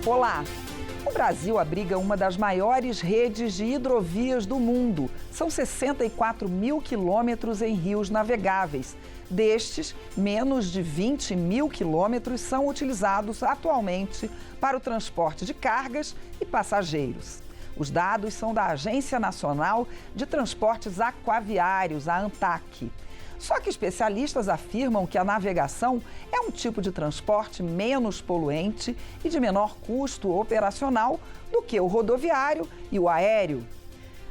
Olá! O Brasil abriga uma das maiores redes de hidrovias do mundo. São 64 mil quilômetros em rios navegáveis. Destes, menos de 20 mil quilômetros são utilizados atualmente para o transporte de cargas e passageiros. Os dados são da Agência Nacional de Transportes Aquaviários, a ANTAQ. Só que especialistas afirmam que a navegação é um tipo de transporte menos poluente e de menor custo operacional do que o rodoviário e o aéreo.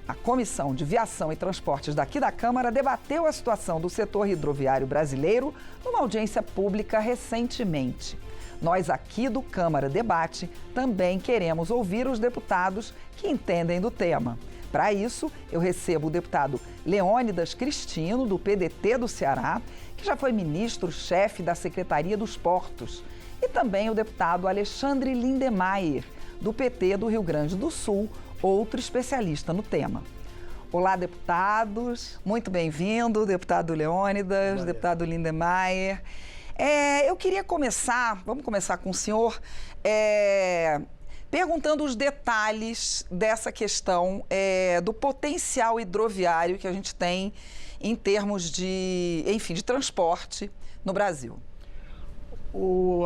A Comissão de Viação e Transportes daqui da Câmara debateu a situação do setor hidroviário brasileiro numa audiência pública recentemente. Nós aqui do Câmara Debate também queremos ouvir os deputados que entendem do tema. Para isso, eu recebo o deputado Leônidas Cristino, do PDT do Ceará, que já foi ministro-chefe da Secretaria dos Portos, e também o deputado Alexandre Lindemeyer, do PT do Rio Grande do Sul, outro especialista no tema. Olá, deputados, muito bem-vindo, deputado Leônidas, deputado Lindemeyer. Eu queria vamos começar com o senhor, perguntando os detalhes dessa questão do potencial hidroviário que a gente tem em termos de transporte no Brasil.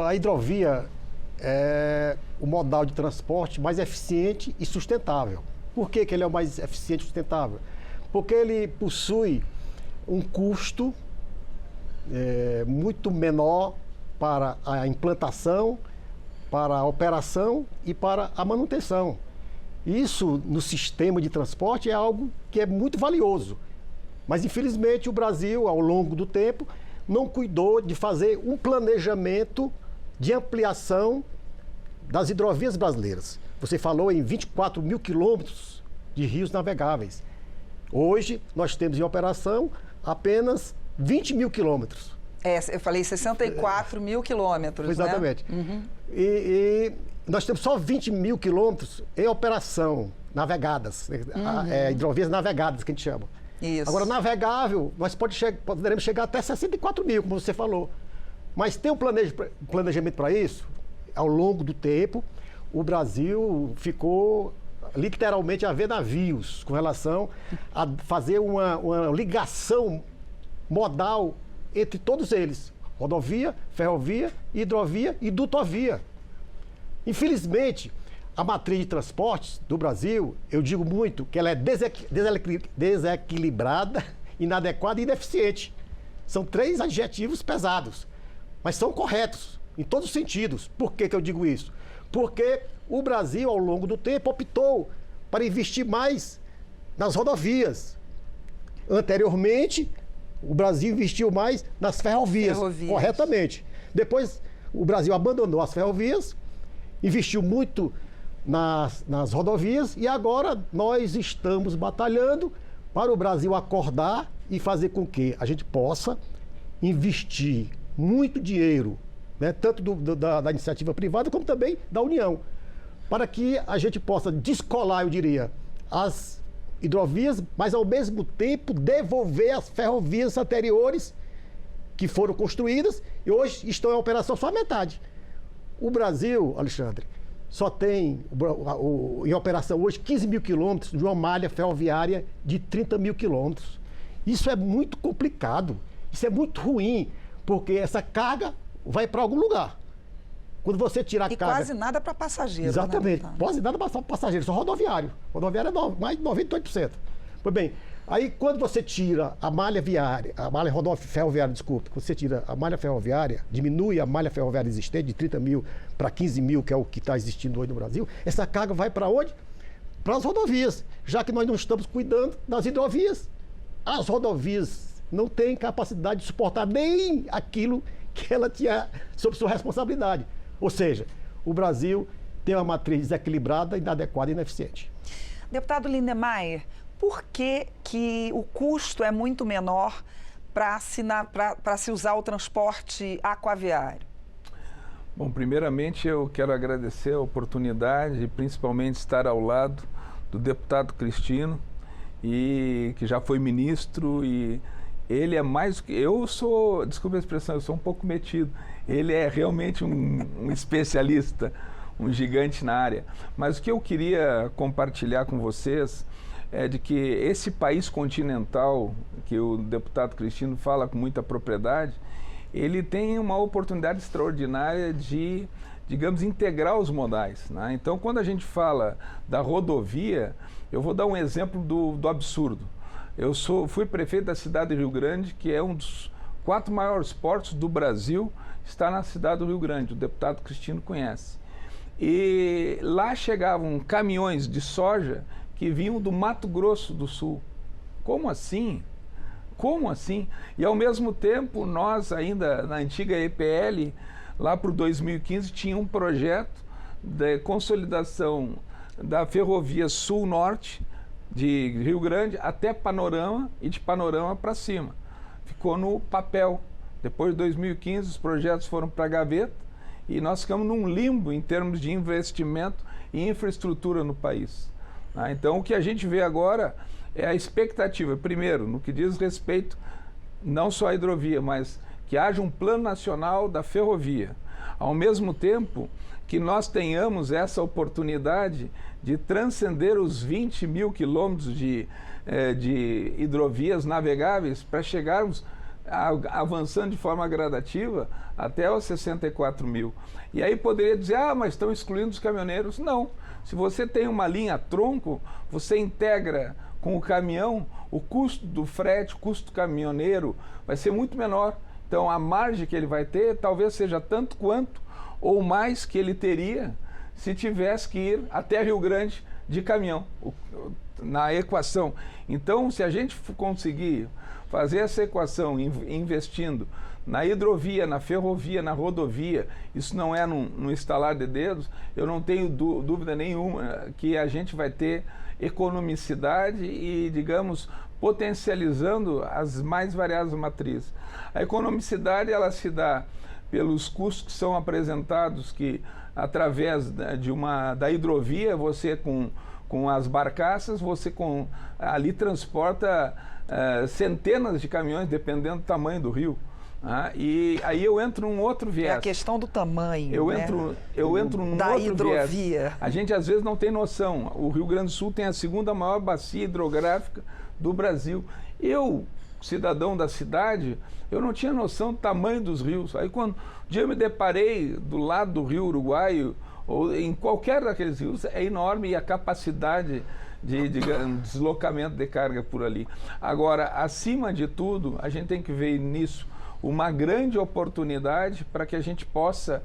A hidrovia é o modal de transporte mais eficiente e sustentável. Por que ele é o mais eficiente e sustentável? Porque ele possui um custo muito menor para a implantação, para a operação e para a manutenção. Isso, no sistema de transporte, é algo que é muito valioso. Mas, infelizmente, o Brasil, ao longo do tempo, não cuidou de fazer um planejamento de ampliação das hidrovias brasileiras. Você falou em 24 mil quilômetros de rios navegáveis. Hoje, nós temos em operação apenas 20 mil quilômetros. Eu falei 64 mil quilômetros, exatamente. Né? Uhum. E nós temos só 20 mil quilômetros em operação, navegadas, hidrovias navegadas, que a gente chama. Isso. Agora, navegável, nós poderemos chegar até 64 mil, como você falou. Mas tem um planejamento para isso? Ao longo do tempo, o Brasil ficou literalmente a ver navios com relação a fazer uma ligação modal entre todos eles, rodovia, ferrovia, hidrovia e dutovia. Infelizmente, a matriz de transportes do Brasil, eu digo muito que ela é desequilibrada, inadequada e ineficiente. São 3 adjetivos pesados, mas são corretos em todos os sentidos. Por que eu digo isso? Porque o Brasil, ao longo do tempo, optou para investir mais nas rodovias. Anteriormente, o Brasil investiu mais nas ferrovias, corretamente. Depois, o Brasil abandonou as ferrovias, investiu muito nas rodovias e agora nós estamos batalhando para o Brasil acordar e fazer com que a gente possa investir muito dinheiro, né, tanto da iniciativa privada como também da União, para que a gente possa descolar, eu diria, as hidrovias, mas ao mesmo tempo devolver as ferrovias anteriores que foram construídas e hoje estão em operação só a metade. O Brasil, Alexandre, só tem em operação hoje 15 mil quilômetros de uma malha ferroviária de 30 mil quilômetros. Isso é muito complicado, isso é muito ruim, porque essa carga vai para algum lugar. Quando você tira a carga... E quase nada para passageiro. Exatamente, né? quase nada para passageiro, só rodoviário. Rodoviário é mais de 98%. Pois bem, aí quando você tira a malha ferroviária, desculpe, quando você tira a malha ferroviária, diminui a malha ferroviária existente de 30 mil para 15 mil, que é o que está existindo hoje no Brasil, essa carga vai para onde? Para as rodovias, já que nós não estamos cuidando das hidrovias. As rodovias não têm capacidade de suportar nem aquilo que ela tinha sob sua responsabilidade. Ou seja, o Brasil tem uma matriz desequilibrada, inadequada e ineficiente. Deputado Lindemeyer, por que o custo é muito menor para se usar o transporte aquaviário? Bom, primeiramente eu quero agradecer a oportunidade, principalmente estar ao lado do deputado Cristino, que já foi ministro, e ele é mais do que... Eu sou, desculpa a expressão, eu sou um pouco metido. Ele é realmente um especialista, um gigante na área. Mas o que eu queria compartilhar com vocês é de que esse país continental, que o deputado Cristino fala com muita propriedade, ele tem uma oportunidade extraordinária de, digamos, integrar os modais, né? Então, quando a gente fala da rodovia, eu vou dar um exemplo do absurdo. Fui prefeito da cidade de Rio Grande, que é um dos 4 maiores portos do Brasil, está na cidade do Rio Grande, o deputado Cristino conhece. E lá chegavam caminhões de soja que vinham do Mato Grosso do Sul. Como assim? Como assim? E ao mesmo tempo, nós ainda na antiga EPL, lá para o 2015, tinha um projeto de consolidação da ferrovia Sul-Norte de Rio Grande até Panorama e de Panorama para cima. Ficou no papel. Depois de 2015, os projetos foram para a gaveta e nós ficamos num limbo em termos de investimento e infraestrutura no país. Então, o que a gente vê agora é a expectativa, primeiro, no que diz respeito não só à hidrovia, mas que haja um plano nacional da ferrovia. Ao mesmo tempo que nós tenhamos essa oportunidade de transcender os 20 mil quilômetros de hidrovias navegáveis para chegarmos avançando de forma gradativa até os 64 mil. E aí poderia dizer, mas estão excluindo os caminhoneiros. Não. Se você tem uma linha tronco, você integra com o caminhão, o custo do frete, o custo do caminhoneiro vai ser muito menor. Então a margem que ele vai ter talvez seja tanto quanto ou mais que ele teria se tivesse que ir até Rio Grande de caminhão, na equação. Então, se a gente conseguir fazer essa equação investindo na hidrovia, na ferrovia, na rodovia, isso não é num estalar de dedos, eu não tenho dúvida nenhuma que a gente vai ter economicidade e, digamos, potencializando as mais variadas matrizes. A economicidade, ela se dá pelos custos que são apresentados, que através da hidrovia, você com as barcaças, você ali transporta centenas de caminhões, dependendo do tamanho do rio. E aí eu entro num outro viés. É a questão do tamanho, eu entro num da outro hidrovia. Viés. A gente às vezes não tem noção. O Rio Grande do Sul tem a 2ª maior bacia hidrográfica do Brasil. Eu, cidadão da cidade, eu não tinha noção do tamanho dos rios. Aí quando um dia eu me deparei do lado do Rio Uruguai, ou em qualquer daqueles rios, é enorme, e a capacidade de deslocamento de carga por ali. Agora, acima de tudo, a gente tem que ver nisso uma grande oportunidade para que a gente possa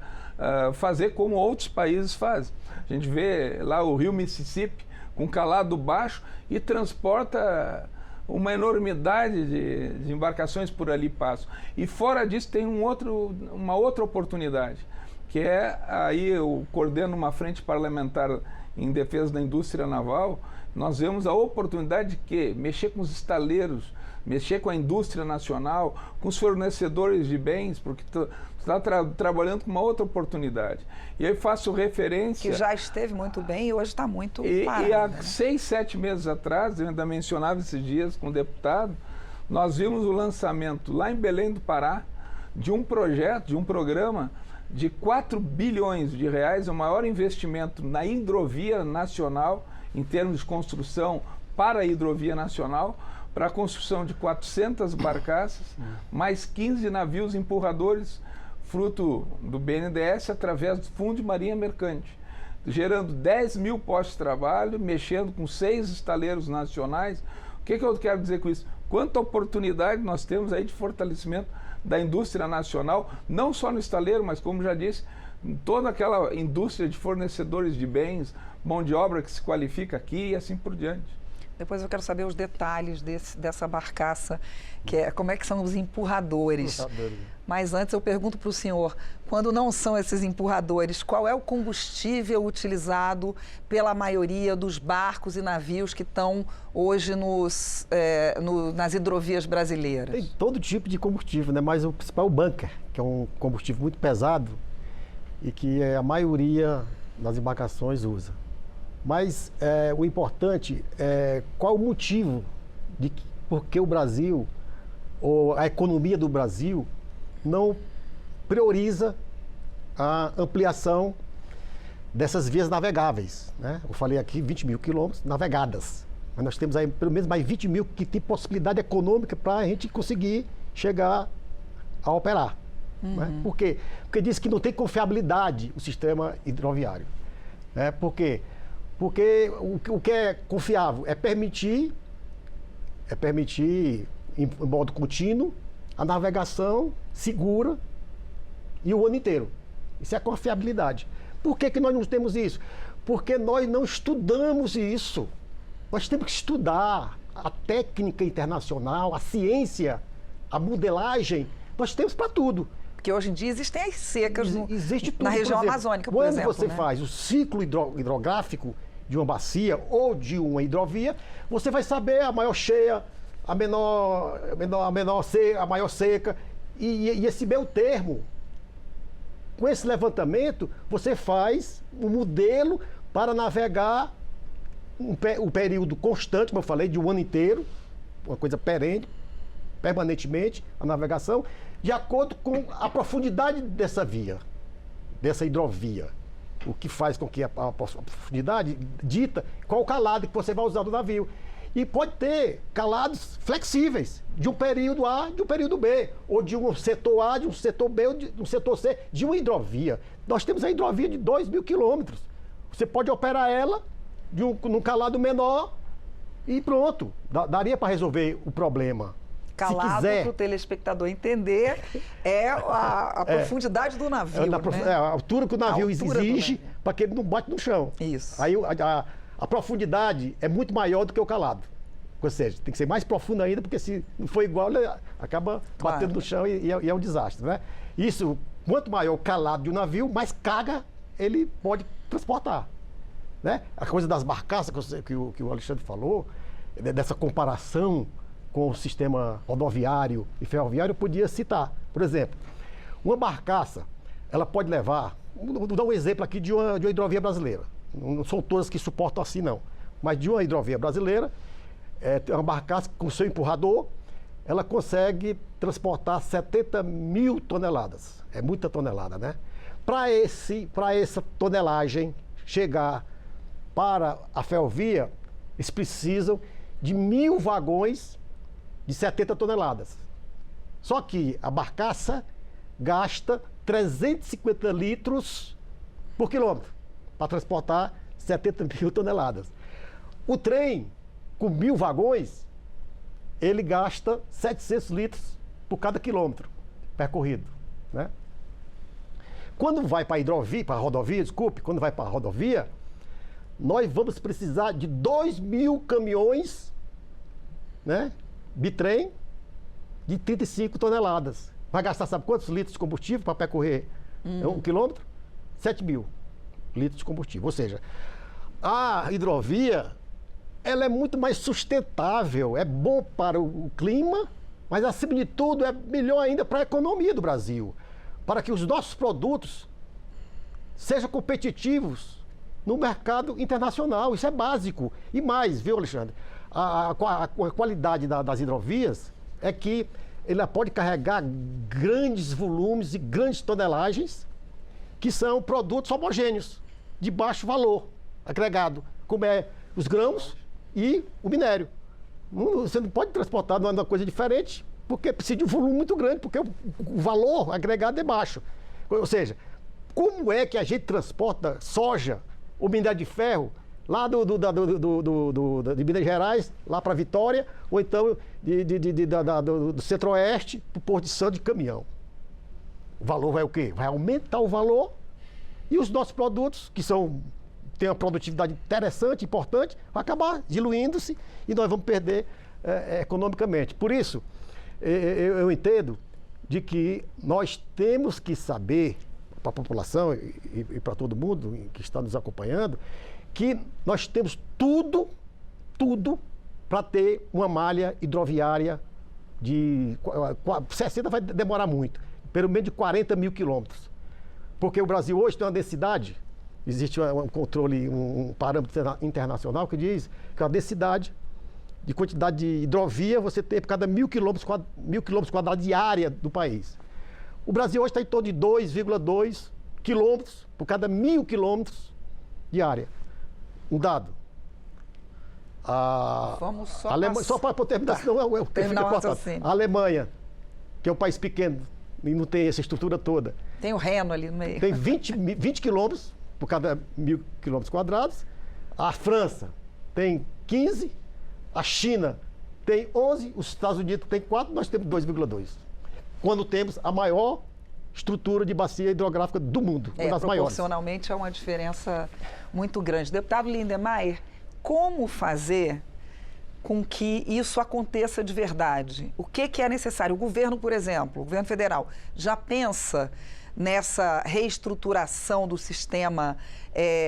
fazer como outros países fazem. A gente vê lá o rio Mississippi com calado baixo e transporta uma enormidade de embarcações por ali passam. E fora disso tem uma outra oportunidade, que é, aí eu coordeno uma frente parlamentar em defesa da indústria naval. Nós vemos a oportunidade de quê? Mexer com os estaleiros, mexer com a indústria nacional, com os fornecedores de bens, porque está trabalhando com uma outra oportunidade. E aí faço referência... Que já esteve muito bem e hoje está muito parado. E há 6, 7 meses atrás, eu ainda mencionava esses dias com o deputado, nós vimos o lançamento lá em Belém do Pará de um projeto, de um programa de 4 bilhões de reais, o maior investimento na hidrovia nacional, em termos de construção para a hidrovia nacional, para a construção de 400 barcaças, mais 15 navios empurradores, fruto do BNDES, através do Fundo de Marinha Mercante, gerando 10 mil postos de trabalho, mexendo com 6 estaleiros nacionais. O que eu quero dizer com isso? Quanta oportunidade nós temos aí de fortalecimento da indústria nacional, não só no estaleiro, mas, como já disse, toda aquela indústria de fornecedores de bens, mão de obra que se qualifica aqui e assim por diante. Depois eu quero saber os detalhes dessa barcaça, como é que são os empurradores. Mas antes eu pergunto para o senhor, quando não são esses empurradores, qual é o combustível utilizado pela maioria dos barcos e navios que estão hoje nas hidrovias brasileiras? Tem todo tipo de combustível, né? Mas o principal é o bunker, que é um combustível muito pesado e que a maioria das embarcações usa. Mas o importante é qual o motivo de por que o Brasil, ou a economia do Brasil, não prioriza a ampliação dessas vias navegáveis, né? Eu falei aqui 20 mil quilômetros navegadas. Mas nós temos aí pelo menos mais 20 mil que tem possibilidade econômica para a gente conseguir chegar a operar. Né? Por quê? Porque diz que não tem confiabilidade o sistema hidroviário. Né? Por quê? Porque o que é confiável é permitir em modo contínuo a navegação segura e o ano inteiro. Isso é confiabilidade. Por que nós não temos isso? Porque nós não estudamos isso. Nós temos que estudar a técnica internacional, a ciência, a modelagem. Nós temos para tudo. Porque hoje em dia existem as secas Existe tudo, na região exemplo, amazônica, por exemplo. Quando você faz o ciclo hidrográfico de uma bacia ou de uma hidrovia, você vai saber a maior cheia, a maior seca e esse meio termo. Com esse levantamento, você faz um modelo para navegar um período constante, como eu falei, de um ano inteiro, uma coisa perene, permanentemente, a navegação, de acordo com a profundidade dessa via, dessa hidrovia. O que faz com que a profundidade dita qual o calado que você vai usar no navio. E pode ter calados flexíveis, de um período A, de um período B, ou de um setor A, de um setor B, ou de um setor C, de uma hidrovia. Nós temos a hidrovia de 2 mil quilômetros. Você pode operar ela num calado menor e pronto. Daria para resolver o problema. Calado para o telespectador entender é a profundidade do navio. É a altura que o navio exige para que ele não bate no chão. Isso. Aí a profundidade é muito maior do que o calado. Ou seja, tem que ser mais profundo ainda, porque se não for igual, ele acaba batendo no chão e é um desastre. Né? Isso, quanto maior o calado de um navio, mais carga ele pode transportar. Né? A coisa das barcaças que o Alexandre falou, dessa comparação com o sistema rodoviário e ferroviário, eu podia citar. Por exemplo, uma barcaça, ela pode levar, vou dar um exemplo aqui de uma hidrovia brasileira. Não são todas que suportam assim, não. Mas de uma hidrovia brasileira, uma barcaça com seu empurrador, ela consegue transportar 70 mil toneladas. É muita tonelada, né? Para essa tonelagem chegar para a ferrovia, eles precisam de 1.000 vagões de 70 toneladas. Só que a barcaça gasta 350 litros por quilômetro para transportar 70 mil toneladas. O trem, com 1.000 vagões, ele gasta 700 litros por cada quilômetro percorrido. Né? Quando vai para a rodovia, quando vai para a rodovia, nós vamos precisar de 2.000 caminhões, né, bitrem, de 35 toneladas. Vai gastar, sabe quantos litros de combustível para percorrer 1 quilômetro? 7.000 litros de combustível. Ou seja, a hidrovia, ela é muito mais sustentável, é bom para o clima, mas acima de tudo é melhor ainda para a economia do Brasil, para que os nossos produtos sejam competitivos no mercado internacional. Isso é básico. E mais, viu, Alexandre? A qualidade das hidrovias é que ela pode carregar grandes volumes e grandes tonelagens, que são produtos homogêneos, de baixo valor agregado, como é os grãos e o minério. Você não pode transportar numa coisa diferente, porque precisa de um volume muito grande, porque o valor agregado é baixo. Ou seja, como é que a gente transporta soja ou minério de ferro lá de Minas Gerais, lá para Vitória, ou então do Centro-Oeste para o Porto de Santos de caminhão? O valor vai o quê? Vai aumentar o valor e os nossos produtos, que têm uma produtividade interessante, importante, vai acabar diluindo-se e nós vamos perder economicamente. Por isso, eu entendo de que nós temos que saber, para a população e para todo mundo que está nos acompanhando, que nós temos tudo para ter uma malha hidroviária de 60 vai demorar muito, pelo menos de 40 mil quilômetros. Porque o Brasil hoje tem uma densidade, existe um controle, um parâmetro internacional que diz que a densidade de quantidade de hidrovia você tem por cada 1.000 quilômetros quadrados de área do país. O Brasil hoje está em torno de 2,2 quilômetros por cada 1.000 quilômetros diária. Um dado. Vamos só só para terminar, senão terminar o raciocínio. A Alemanha, que é um país pequeno e não tem essa estrutura toda. Tem o Reno ali no meio. Tem 20 quilômetros por cada 1.000 quilômetros quadrados. A França tem 15, a China tem 11, os Estados Unidos tem 4, nós temos 2,2. Quando temos a maior estrutura de bacia hidrográfica do mundo, uma das maiores. Proporcionalmente é uma diferença muito grande. Deputado Lindemeyer, como fazer com que isso aconteça de verdade? O que é necessário? O governo, por exemplo, o governo federal, já pensa nessa reestruturação do sistema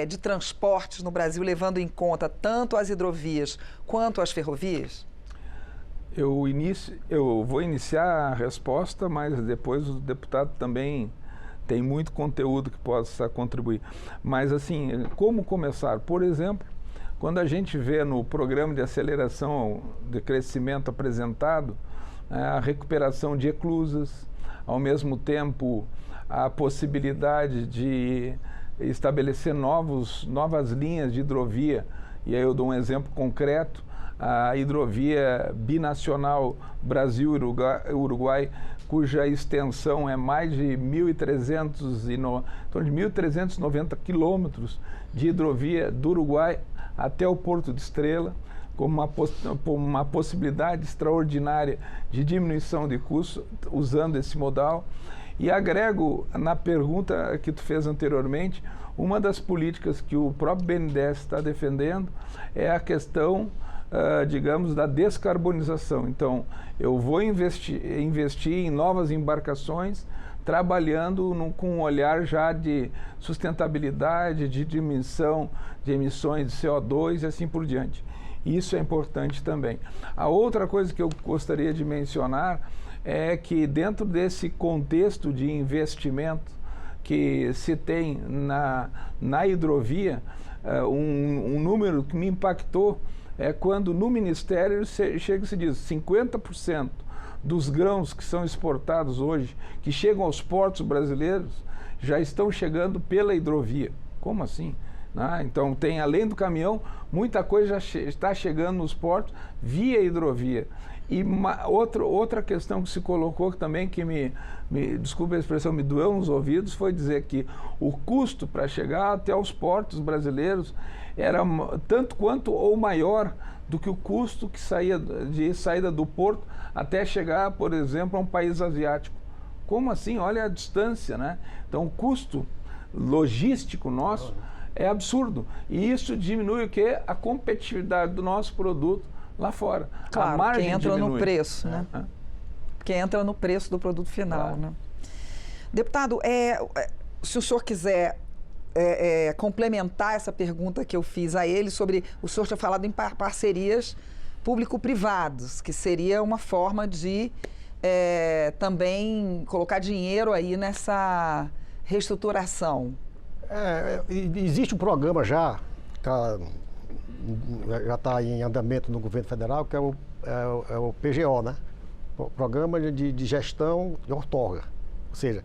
de transportes no Brasil, levando em conta tanto as hidrovias quanto as ferrovias? Eu vou iniciar a resposta, mas depois o deputado também tem muito conteúdo que possa contribuir. Mas, assim, como começar? Por exemplo, quando a gente vê no programa de aceleração de crescimento apresentado, a recuperação de eclusas, ao mesmo tempo a possibilidade de estabelecer novas linhas de hidrovia, e aí eu dou um exemplo concreto, a hidrovia binacional Brasil-Uruguai, cuja extensão é mais de 1.390 quilômetros de hidrovia do Uruguai até o Porto de Estrela, como uma possibilidade extraordinária de diminuição de custos usando esse modal. E agrego na pergunta que tu fez anteriormente, uma das políticas que o próprio BNDES está defendendo é a questão, digamos, da descarbonização. Então, eu vou investir em novas embarcações, trabalhando com um olhar já de sustentabilidade, de diminuição de emissões de CO2 e assim por diante. Isso é importante também. A outra coisa que eu gostaria de mencionar é que dentro desse contexto de investimento que se tem na hidrovia, um número que me impactou é quando no Ministério chega e se diz 50% dos grãos que são exportados hoje, que chegam aos portos brasileiros, já estão chegando pela hidrovia. Como assim? Então, tem, além do caminhão, muita coisa já está chegando nos portos via hidrovia. E outra questão que se colocou também, que desculpe a expressão, me doeu nos ouvidos, foi dizer que o custo para chegar até os portos brasileiros era tanto quanto ou maior do que o custo que de saída do porto até chegar, por exemplo, a um país asiático. Como assim? Olha a distância, né? Então, o custo logístico nosso é absurdo. E isso diminui o quê? A competitividade do nosso produto lá fora. Claro, a margem que entra diminui. no preço, né? Que entra no preço do produto final, claro, né? Deputado, se o senhor quiser complementar essa pergunta que eu fiz a ele sobre, o senhor tinha falado em parcerias público-privados, que seria uma forma de também colocar dinheiro aí nessa reestruturação. Existe um programa já está em andamento no governo federal, que é o PGO, né? O Programa de Gestão de Outorga. Ou seja,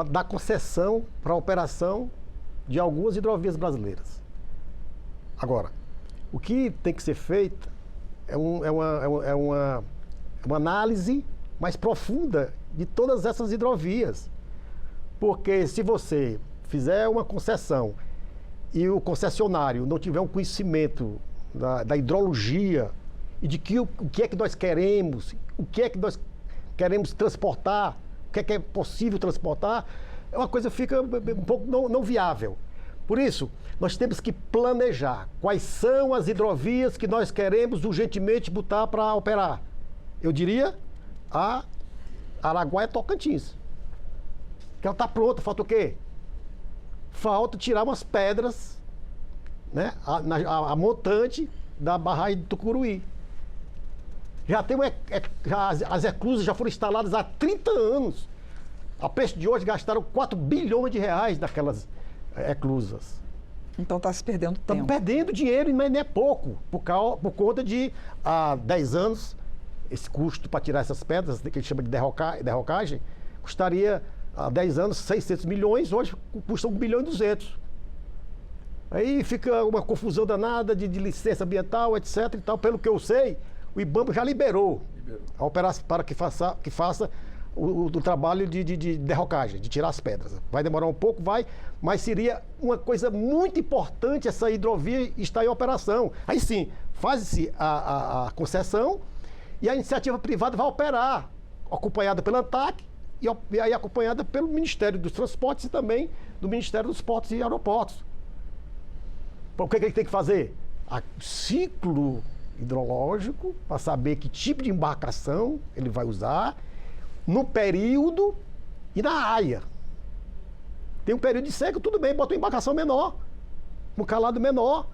dar concessão para a operação de algumas hidrovias brasileiras. Agora, o que tem que ser feito é uma análise mais profunda de todas essas hidrovias. Porque se você fizer uma concessão e o concessionário não tiver um conhecimento da hidrologia e de o que é que nós queremos, o que é que nós queremos transportar, o que é possível transportar, é uma coisa que fica um pouco não viável. Por isso, nós temos que planejar quais são as hidrovias que nós queremos urgentemente botar para operar. Eu diria a Araguaia-Tocantins. Que ela está pronta, falta o quê? Falta tirar umas pedras, né, a montante da barragem de Tucuruí. Já tem as eclusas já foram instaladas há 30 anos. A preço de hoje gastaram 4 bilhões de reais naquelas eclusas. Então está se perdendo tempo. Estamos perdendo dinheiro, mas não é pouco, por conta de há 10 anos, esse custo para tirar essas pedras, que a gente chama de derrocagem, custaria há 10 anos 600 milhões, hoje custa 1 bilhão e 200. Aí fica uma confusão danada de licença ambiental, etc. e tal. Pelo que eu sei, o IBAMA já liberou a operação para que faça o trabalho de derrocagem, de tirar as pedras. Vai demorar um pouco, mas seria uma coisa muito importante essa hidrovia estar em operação. Aí sim, faz-se a concessão e a iniciativa privada vai operar, acompanhada pela ANTAC e aí acompanhada pelo Ministério dos Transportes e também do Ministério dos Portos e Aeroportos. O que ele tem que fazer? Ciclo hidrológico, para saber que tipo de embarcação ele vai usar, no período e na área. Tem um período de seca, tudo bem, bota uma embarcação menor, um calado menor.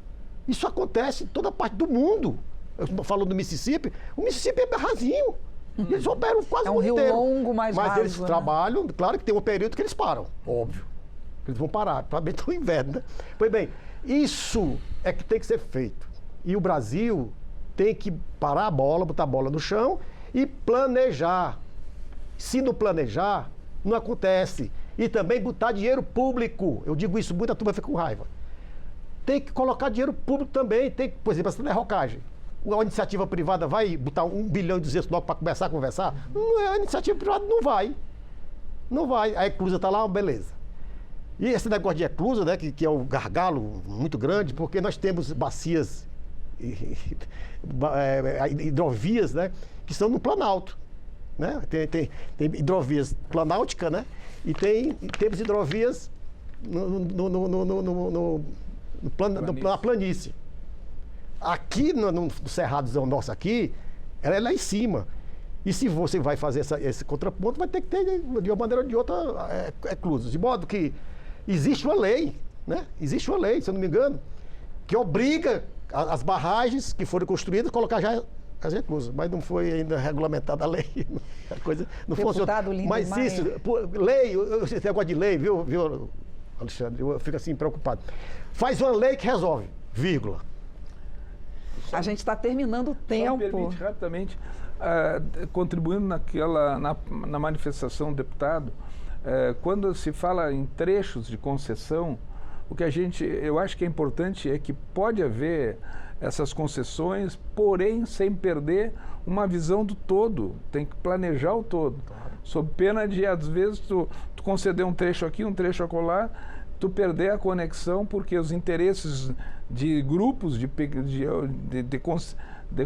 Isso acontece em toda parte do mundo. Eu falo do Mississippi, o Mississippi é rasinho. Eles operam quase o mundo inteiro. É um rio longo, mais raso. Mas eles trabalham, claro que tem um período que eles param, óbvio. Eles vão parar, provavelmente no inverno, né? Pois bem, isso é que tem que ser feito. E o Brasil tem que parar a bola, botar a bola no chão e planejar. Se não planejar, não acontece. E também botar dinheiro público. Eu digo isso, muita turma fica com raiva. Tem que colocar dinheiro público também. Tem, por exemplo, essa derrocagem. A iniciativa privada vai botar 1 bilhão e 200 logo para começar a conversar? Não, a iniciativa privada não vai. Não vai. A eclusa está lá, beleza. E esse negócio de eclusa, né, que é um gargalo muito grande, porque nós temos bacias, hidrovias, né, que são no Planalto. Né? Tem hidrovias planáuticas, né? E temos hidrovias na planície. Aqui no Cerradozão nosso aqui, ela é lá em cima. E se você vai fazer esse contraponto, vai ter que ter, de uma maneira ou de outra, eclusas. De modo que existe uma lei, né? Existe uma lei, se eu não me engano, que obriga as barragens que foram construídas a colocar já as reclusas, mas não foi ainda regulamentada a lei. A coisa não funciona. Mas isso, lei, esse negócio de lei, viu, Alexandre? Eu fico assim preocupado. Faz uma lei que resolve, vírgula. A gente está terminando o tempo. Só me permite rapidamente, contribuindo na manifestação do deputado, quando se fala em trechos de concessão, o que eu acho que é importante é que pode haver essas concessões, porém sem perder uma visão do todo. Tem que planejar o todo. Claro. Sob pena de, às vezes, tu conceder um trecho aqui, um trecho acolá, tu perder a conexão porque os interesses de grupos de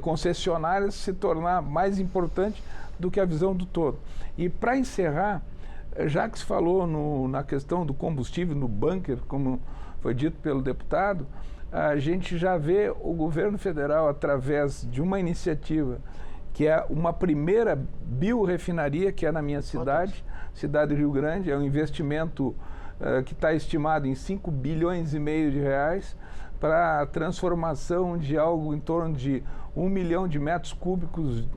concessionárias se tornar mais importante do que a visão do todo. E para encerrar, já que se falou na questão do combustível no bunker, como foi dito pelo deputado, a gente já vê o governo federal, através de uma iniciativa que é uma primeira biorefinaria, que é na minha cidade, cidade de Rio Grande, é um investimento que está estimado em 5 bilhões e meio de reais para a transformação de algo em torno de 1 milhão de metros cúbicos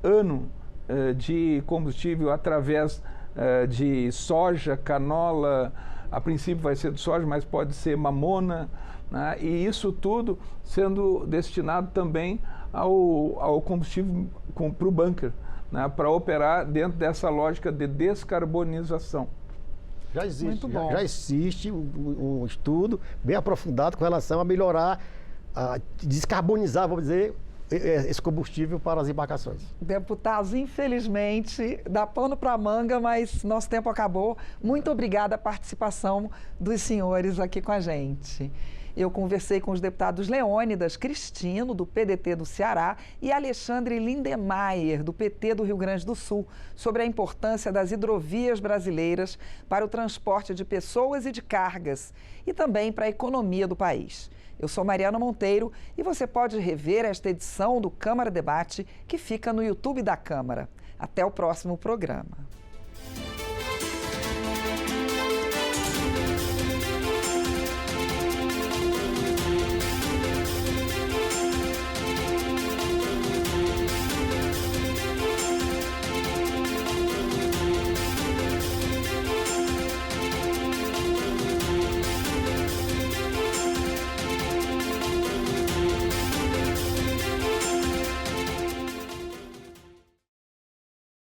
ano de combustível através de soja, canola, a princípio vai ser de soja, mas pode ser mamona, né? E isso tudo sendo destinado também ao combustível para o bunker, né? Para operar dentro dessa lógica de descarbonização. Já existe um estudo bem aprofundado com relação a melhorar, a descarbonizar, vamos dizer, esse combustível para as embarcações. Deputados, infelizmente, dá pano para manga, mas nosso tempo acabou. Muito obrigada a participação dos senhores aqui com a gente. Eu conversei com os deputados Leônidas Cristino, do PDT do Ceará, e Alexandre Lindemeyer, do PT do Rio Grande do Sul, sobre a importância das hidrovias brasileiras para o transporte de pessoas e de cargas, e também para a economia do país. Eu sou Mariana Monteiro e você pode rever esta edição do Câmara Debate, que fica no YouTube da Câmara. Até o próximo programa.